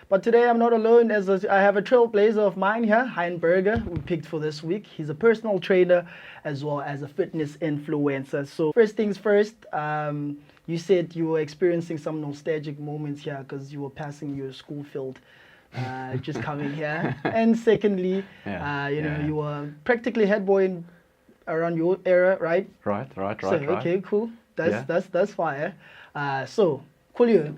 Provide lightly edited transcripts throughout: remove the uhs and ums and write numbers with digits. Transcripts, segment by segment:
But today I'm not alone, I have a trailblazer of mine here, Hein Burger, we picked for this week. He's a personal trainer as well as a fitness influencer. So first things first, you said you were experiencing some nostalgic moments here because you were passing your school field. Just coming here. And secondly, you were practically head boy around your era, right? Right. So, okay, cool. That's fire. So, Coolio,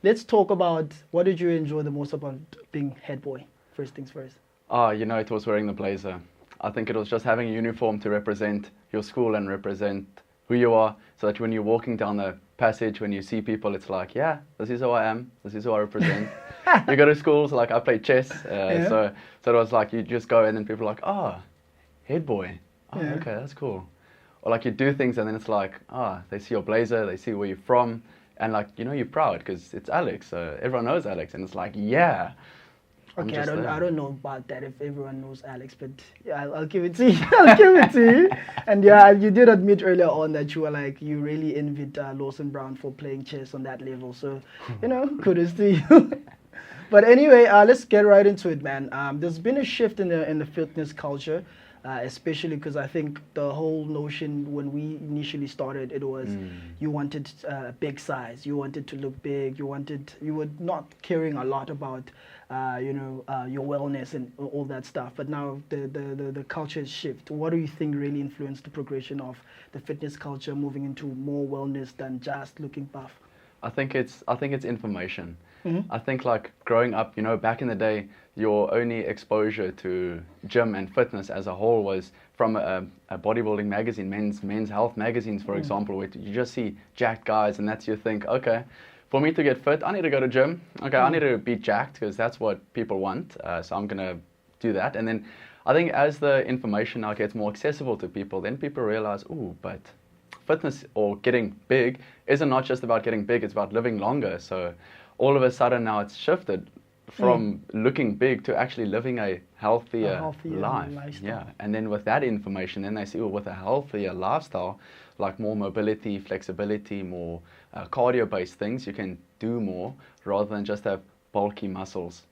let's talk about what did you enjoy the most about being head boy? First things first. It was wearing the blazer. I think it was just having a uniform to represent your school and represent who you are, so that when you're walking down the passage, when you see people, it's like, yeah, this is who I am, this is who I represent. You go to schools, like I played chess, so it was like you just go in and people are like, head boy, okay, that's cool. Or like you do things and then it's like, they see your blazer, they see where you're from, and like, you're proud because it's Alex, so everyone knows Alex, and it's like, yeah. Okay, I don't know about that if everyone knows Alex, but yeah, I'll give it to you. I'll give it to you. And yeah, you did admit earlier on that you were like, you really envied Lawson Brown for playing chess on that level. So, kudos to you. But anyway, let's get right into it, man. There's been a shift in the fitness culture, especially because I think the whole notion when we initially started, it was you wanted big size, you wanted to look big, you were not caring a lot about your wellness and all that stuff. But now the culture has shifted. What do you think really influenced the progression of the fitness culture moving into more wellness than just looking buff? I think it's information. I think like growing up, back in the day, your only exposure to gym and fitness as a whole was from a bodybuilding magazine, men's health magazines, for example, where you just see jacked guys, and that's you think, okay, for me to get fit, I need to go to gym. Okay, I need to be jacked because that's what people want. So I'm gonna do that. And then I think as the information now gets more accessible to people, then people realize, but fitness or getting big isn't not just about getting big, it's about living longer. So all of a sudden now it's shifted from looking big to actually living a healthier life. lifestyle. Yeah, and then with that information, then they see, with a healthier lifestyle, like more mobility, flexibility, more cardio-based things, you can do more rather than just have bulky muscles.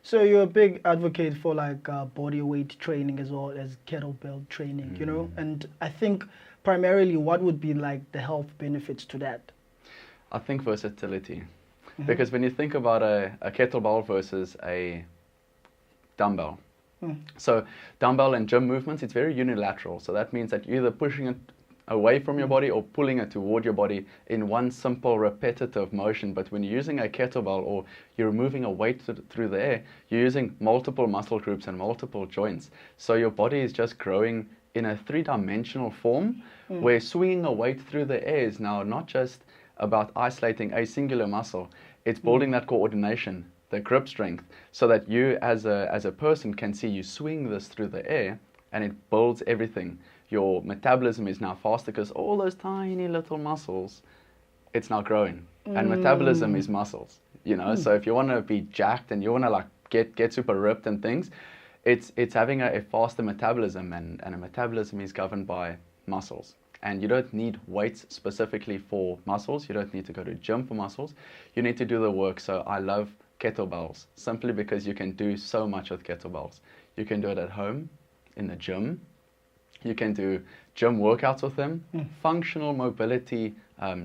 So you're a big advocate for like body weight training as well as kettlebell training, and I think primarily what would be like the health benefits to that? I think versatility. Because when you think about a kettlebell versus a dumbbell, so dumbbell and gym movements, it's very unilateral. So that means that you're either pushing it away from your body or pulling it toward your body in one simple repetitive motion. But when you're using a kettlebell or you're moving a weight through the air, you're using multiple muscle groups and multiple joints. So your body is just growing in a three-dimensional form where swinging a weight through the air is now not just about isolating a singular muscle. It's building that coordination, the grip strength, so that you as a person can see you swing this through the air, and it builds everything. Your metabolism is now faster because all those tiny little muscles, it's now growing. And metabolism is muscles, So if you want to be jacked and you want to like get super ripped and things, it's having a faster metabolism, and a metabolism is governed by muscles. And you don't need weights specifically for muscles. You don't need to go to gym for muscles. You need to do the work. So I love kettlebells simply because you can do so much with kettlebells. You can do it at home, in the gym. You can do gym workouts with them. Functional mobility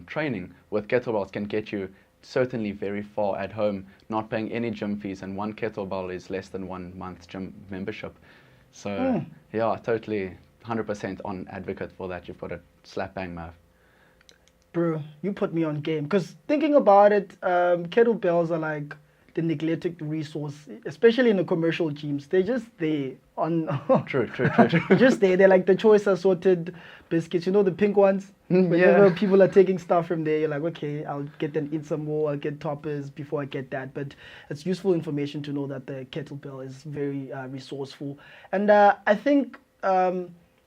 training with kettlebells can get you certainly very far at home, not paying any gym fees. And one kettlebell is less than 1 month gym membership. So yeah, totally 100% on advocate for that. You've got a slap bang mouth. Bro, you put me on game. Because thinking about it, kettlebells are like the neglected resource, especially in the commercial gyms. They're just there on. True. Just there. They're like the choice assorted biscuits. The pink ones. Whenever people are taking stuff from there, you're like, okay, I'll get them, eat some more. I'll get toppers before I get that. But it's useful information to know that the kettlebell is very resourceful. And I think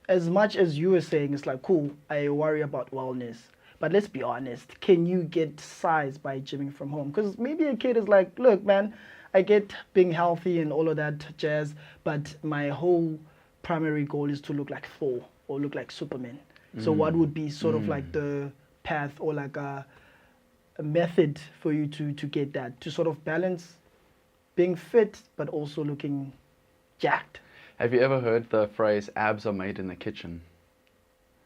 as much as you were saying, it's like, cool, I worry about wellness. But let's be honest, can you get size by gymming from home? Because maybe a kid is like, look, man, I get being healthy and all of that jazz, but my whole primary goal is to look like Thor or look like Superman. So what would be sort of like the path or like a method for you to get that, to sort of balance being fit but also looking jacked? Have you ever heard the phrase "abs are made in the kitchen"?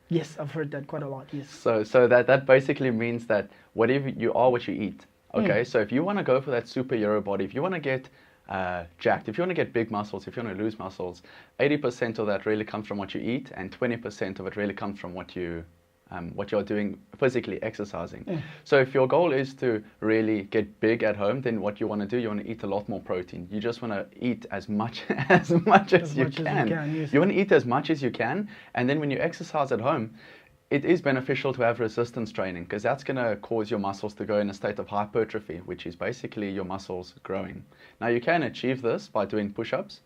Yes, I've heard that quite a lot. Yes. So that basically means that whatever you are, what you eat. Okay, so if you want to go for that superhero body, if you want to get jacked, if you want to get big muscles, if you want to lose muscles, 80% of that really comes from what you eat, and 20% of it really comes from what you're doing physically, exercising. So if your goal is to really get big at home, then what you want to do, you want to eat a lot more protein. You just want to eat as much as you can. Yes. You want to eat as much as you can, and then when you exercise at home, it is beneficial to have resistance training, because that's going to cause your muscles to go in a state of hypertrophy, which is basically your muscles growing. Now, you can achieve this by doing push-ups,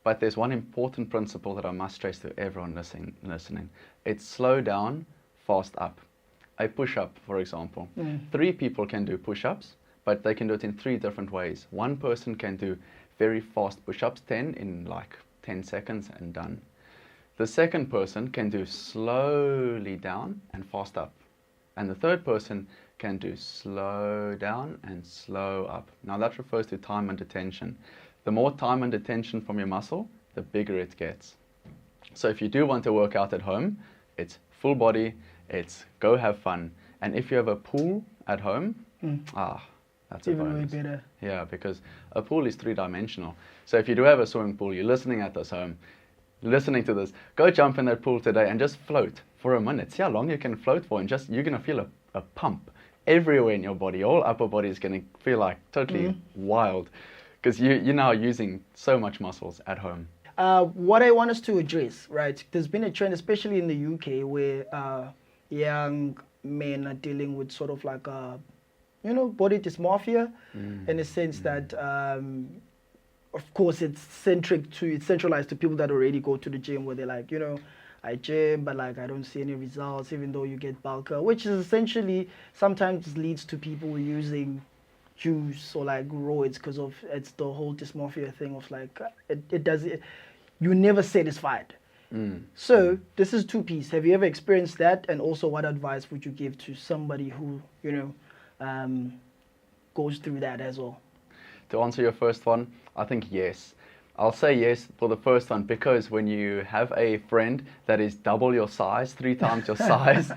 but there's one important principle that I must stress to everyone listening. It's slow down, fast up. A push-up, for example. 3 people can do push-ups, but they can do it in 3 different ways. One person can do very fast push-ups, 10 in like 10 seconds and done. The second person can do slowly down and fast up. And the third person can do slow down and slow up. Now that refers to time under tension. The more time under tension from your muscle, the bigger it gets. So if you do want to work out at home, it's full body, it's go have fun. And if you have a pool at home, that's even a bonus. way better. Yeah, because a pool is 3-dimensional. So if you do have a swimming pool, you're listening at this home, listening to this, go jump in that pool today and just float for a minute. See how long you can float for, and just you're going to feel a pump everywhere in your body. Your whole upper body is going to feel like totally wild, because you're now using so much muscles at home. What I want us to address, right? There's been a trend, especially in the UK, where young men are dealing with sort of like body dysmorphia, in the sense that, of course, it's centralized to people that already go to the gym, where they're like, I gym, but like I don't see any results, even though you get bulker, which is essentially sometimes leads to people using juice or like roids, because of it's the whole dysmorphia thing of like you're never satisfied. So this is 2-piece. Have you ever experienced that? And also, what advice would you give to somebody who goes through that as well? To answer your first one, I think yes. I'll say yes for the first one, because when you have a friend that is double your size, 3 times your size,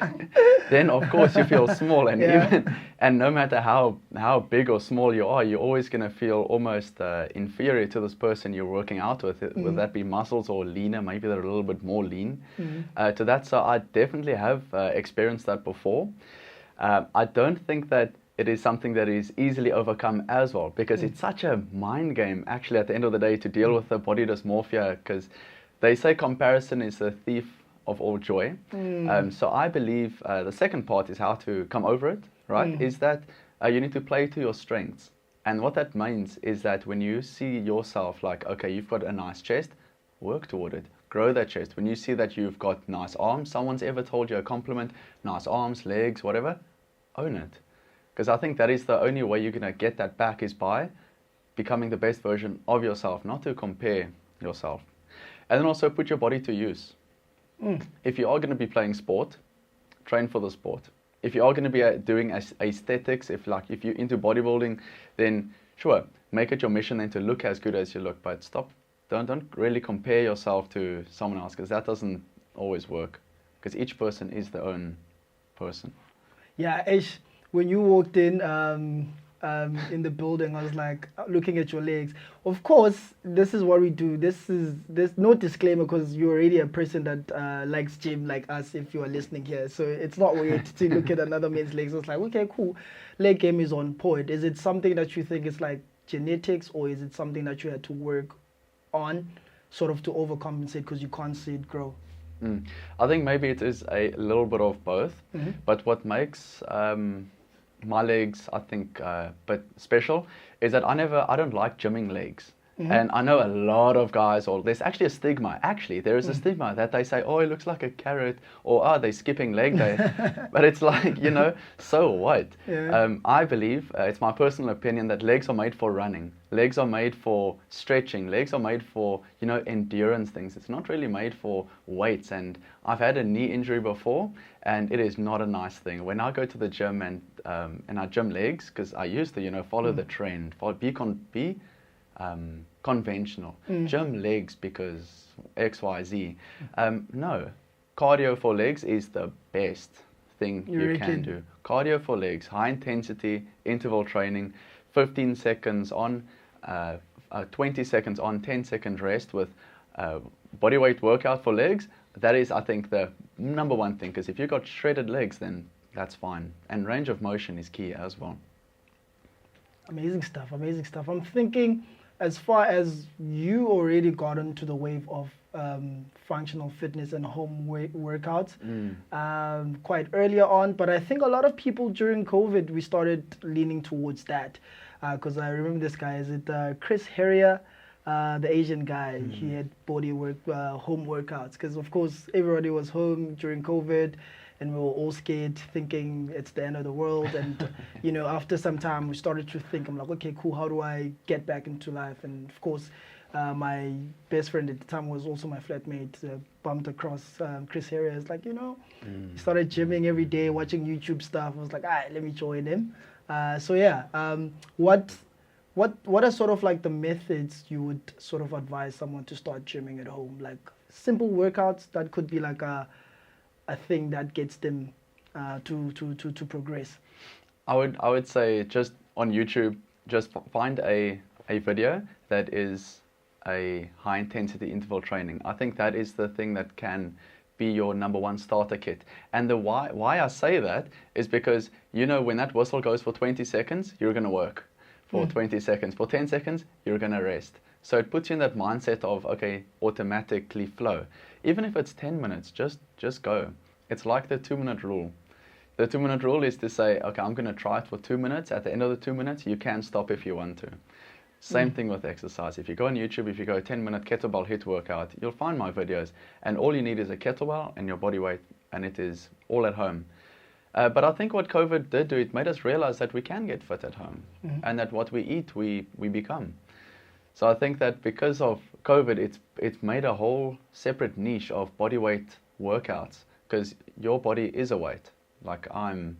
then of course you feel small, and no matter how big or small you are, you're always going to feel almost inferior to this person you're working out with, whether that be muscles or leaner. Maybe they're a little bit more lean to that. So I definitely have experienced that before. I don't think that it is something that is easily overcome as well, because it's such a mind game, actually, at the end of the day, to deal with the body dysmorphia, because they say comparison is the thief of all joy. So I believe the second part is how to come over it, right? Is that you need to play to your strengths. And what that means is that when you see yourself like, okay, you've got a nice chest, work toward it. Grow that chest. When you see that you've got nice arms, someone's ever told you a compliment, nice arms, legs, whatever, own it. Because I think that is the only way you're going to get that back, is by becoming the best version of yourself, not to compare yourself. And then also put your body to use. If you are going to be playing sport, train for the sport. If you are going to be doing aesthetics, if you're into bodybuilding, then sure, make it your mission then to look as good as you look. But stop. Don't really compare yourself to someone else, because that doesn't always work. Because each person is their own person. Yeah, Ash. When you walked in in the building, I was like looking at your legs. Of course, this is what we do. There's no disclaimer, because you're already a person that likes gym like us, if you are listening here. So it's not weird to look at another man's legs. It's like, okay, cool. Leg game is on point. Is it something that you think is like genetics, or is it something that you had to work on sort of to overcompensate because you can't see it grow? I think maybe it is a little bit of both. But what makes my legs, I think, but special, is that I don't like gymming legs. And I know a lot of guys, or there's actually a stigma. Actually, there is a stigma that they say, oh, it looks like a carrot, or oh, they're skipping leg day. But it's like, so what? Yeah. I believe, it's my personal opinion, that legs are made for running. Legs are made for stretching. Legs are made for, endurance things. It's not really made for weights. And I've had a knee injury before, and it is not a nice thing. When I go to the gym and I gym legs, because I used to, follow the trend, be conventional. Gym legs because X, Y, Z. No, cardio for legs is the best thing you can do. Cardio for legs, high intensity interval training, 15 seconds on, 20 seconds on, 10 seconds rest with body weight workout for legs. That is, I think, the number one thing, because if you've got shredded legs, then that's fine. And range of motion is key as well. Amazing stuff, amazing stuff. I'm thinking, as far as you already got into the wave of functional fitness and home workouts quite earlier on, but I think a lot of people during COVID, we started leaning towards that. Because I remember this guy, is it Chris Herrier, the Asian guy? He had home workouts, because of course everybody was home during COVID, and we were all scared, thinking it's the end of the world. And after some time, we started to think, I'm like, okay, cool, how do I get back into life? And of course, my best friend at the time was also my flatmate, bumped across Chris Herrier. It's like, he started gymming every day, watching YouTube stuff. I was like, all right, let me join him. What are sort of like the methods you would sort of advise someone to start gymming at home? Like simple workouts that could be like a thing that gets them to progress. I would say, just on YouTube, just find a video that is a high intensity interval training. I think that is the thing that can be your number one starter kit. And the why I say that is because, when that whistle goes for 20 seconds, you're going to work. For 20 seconds. For 10 seconds, you're going to rest. So it puts you in that mindset of, okay, automatically flow. Even if it's 10 minutes, just go. It's like the 2-minute rule. The 2-minute rule is to say, okay, I'm going to try it for 2 minutes. At the end of the 2 minutes, you can stop if you want to. Same thing with exercise. If you go on YouTube, if you go 10-minute kettlebell HIIT workout, you'll find my videos. And all you need is a kettlebell and your body weight, and it is all at home. But I think what COVID did do, it made us realize that we can get fit at home, and that what we eat, we become. So I think that because of COVID, it's made a whole separate niche of body weight workouts, because your body is a weight. Like I'm,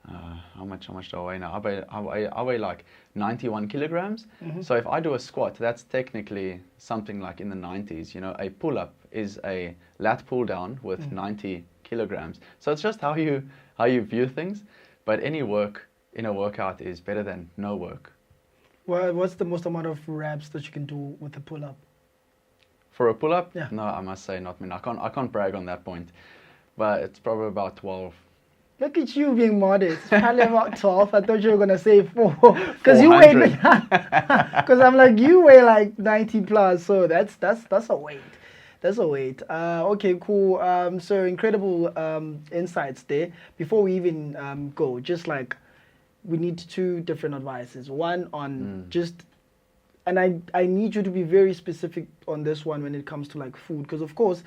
how much do I weigh now? I weigh like 91 kilograms. So if I do a squat, that's technically something like in the 90s. A pull-up is a lat pull down with 90 kilograms. So it's just how you view things. But any work in a workout is better than no work. Well, what's the most amount of reps that you can do with a pull-up? For a pull-up? Yeah. No, I must say not me. I can't brag on that point. But it's probably about 12. Look at you being modest. Probably about 12. I thought you were going to say 4. Because you weigh, because I'm like, you weigh like 90 plus. So that's a weight. That's a weight. Okay, cool. So incredible insights there. Before we even go, just like, we need 2 different advices. One on and I need you to be very specific on this one when it comes to like food. Because of course,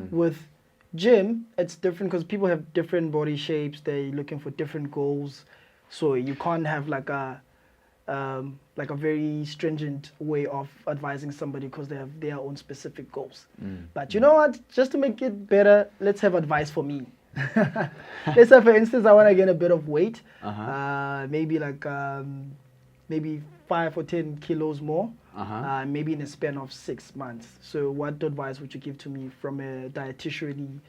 with gym, it's different because people have different body shapes. They're looking for different goals. So you can't have like a very stringent way of advising somebody because they have their own specific goals. But you know what? Just to make it better, let's have advice for me. Let's say, for instance, I want to gain a bit of weight. Maybe like maybe 5 or 10 kilos more. Maybe in a span of 6 months. So what advice would you give to me from a dietitian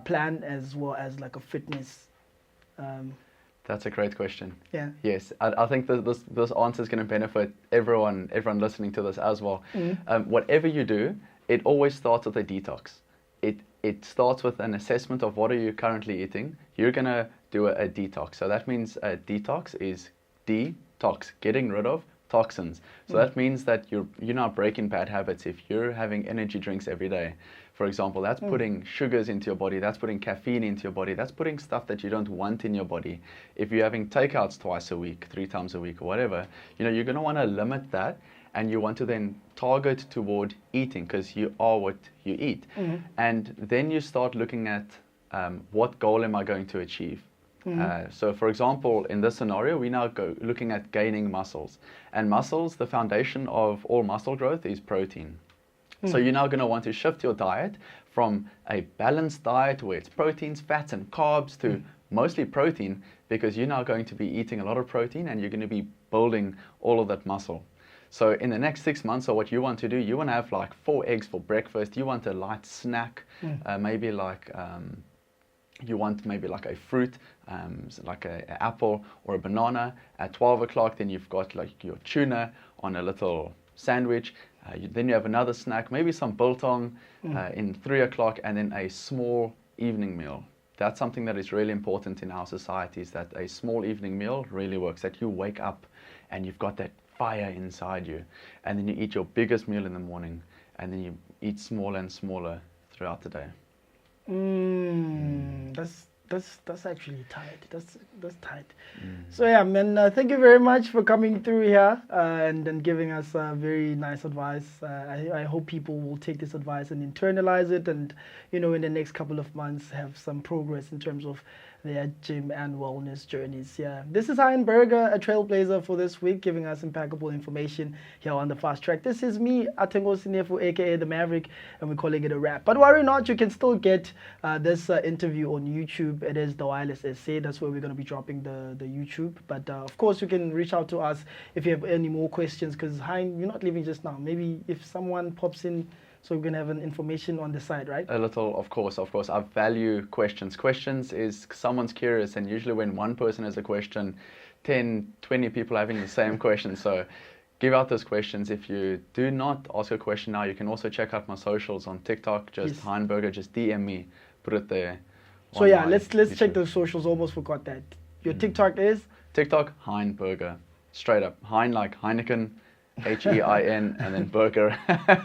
plan as well as like a fitness? That's a great question. Yeah. Yes, I think that this answer is going to benefit everyone listening to this as well. Whatever you do, it always starts with a detox. It starts with an assessment of what are you currently eating. You're going to do a detox. So that means a detox is detox, getting rid of toxins. So that means that you're not breaking bad habits. If you're having energy drinks every day, for example, that's putting sugars into your body, that's putting caffeine into your body, that's putting stuff that you don't want in your body. If you're having takeouts twice a week, 3 times a week, or whatever, you're going to want to limit that, and you want to then target toward eating, because you are what you eat. And then you start looking at what goal am I going to achieve? So for example, in this scenario, we now go looking at gaining muscles. And muscles, the foundation of all muscle growth is protein. So you're now going to want to shift your diet from a balanced diet where it's proteins, fats, and carbs to mostly protein, because you're now going to be eating a lot of protein and you're going to be building all of that muscle. So in the next 6 months, or what you want to do, you want to have like 4 eggs for breakfast. You want a light snack, maybe like you want maybe like a fruit, like an apple or a banana. At 12 o'clock, then you've got like your tuna on a little sandwich. Then you have another snack, maybe some biltong in 3 o'clock, and then a small evening meal. That's something that is really important in our societies, that a small evening meal really works, that you wake up and you've got that fire inside you, and then you eat your biggest meal in the morning, and then you eat smaller and smaller throughout the day. That's actually tight. That's tight. So yeah, man, thank you very much for coming through here and then giving us very nice advice. I hope people will take this advice and internalize it, and in the next couple of months have some progress in terms of their gym and wellness journeys. Yeah, this is Hein Burger, a trailblazer for this week, giving us impeccable information here on the Fast Track. This is me, Athi, aka the Maverick, and we're calling it a wrap. But worry not, you can still get this interview on YouTube. It is The Wireless Essay. That's where we're going to be dropping the YouTube. But of course, you can reach out to us if you have any more questions, because Hein, you're not leaving just now. Maybe if someone pops in, so we're going to have an information on the side, right? A little, of course. I value questions. Questions is someone's curious, and usually when one person has a question, 10, 20 people are having the same question. So give out those questions. If you do not ask a question now, you can also check out my socials on TikTok, just Hein Burger, just DM me, put it there. So yeah, let's check those socials. Almost forgot that. Your TikTok is? TikTok, Hein Burger. Straight up. Hein like Heineken, H-E-I-N, and then burger.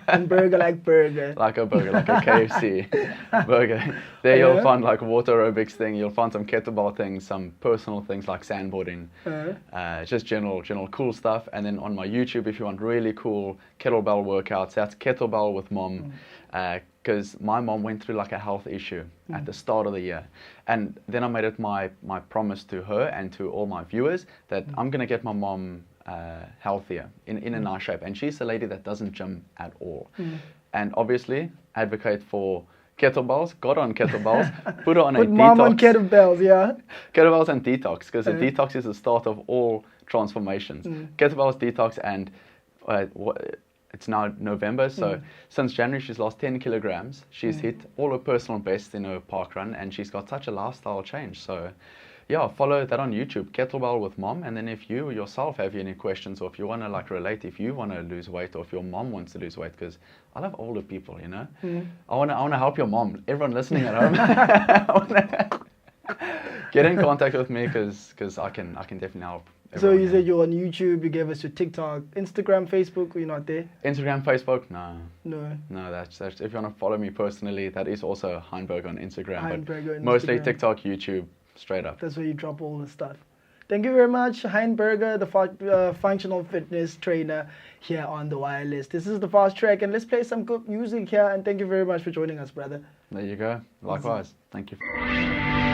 And burger like burger. Like a burger, like a KFC burger. There you'll find like water aerobics thing. You'll find some kettlebell things, some personal things like sandboarding. Just general cool stuff. And then on my YouTube, if you want really cool kettlebell workouts, that's Kettlebell with Mom. Because my mom went through like a health issue at the start of the year. And then I made it my promise to her and to all my viewers that I'm going to get my mom healthier, in a nice shape. And she's a lady that doesn't gym at all. And obviously advocate for kettlebells, got on kettlebells, put her on a detox. Put mom on kettlebells, yeah. Kettlebells and detox, because a detox is the start of all transformations. Kettlebells, detox, and it's now November, so since January she's lost 10 kilograms. She's hit all her personal bests in her park run, and she's got such a lifestyle change. So yeah, follow that on YouTube, Kettlebell with Mom. And then if you yourself have any questions, or if you want to like relate, if you want to lose weight, or if your mom wants to lose weight, because I love older people, I want to help your mom. Everyone listening at home, get in contact with me, because I can definitely help. So you said you're on YouTube, you gave us your TikTok, Instagram, Facebook, or you're not there? Instagram, Facebook, no. No, that's if you want to follow me personally, that is also Hein Burger on Instagram. Hein Burger on mostly Instagram. TikTok, YouTube, straight up. That's where you drop all the stuff. Thank you very much, Hein Burger, the functional fitness trainer here on The Wireless. This is the Fast Track, and let's play some good music here, and thank you very much for joining us, brother. There you go. Likewise. Thank you.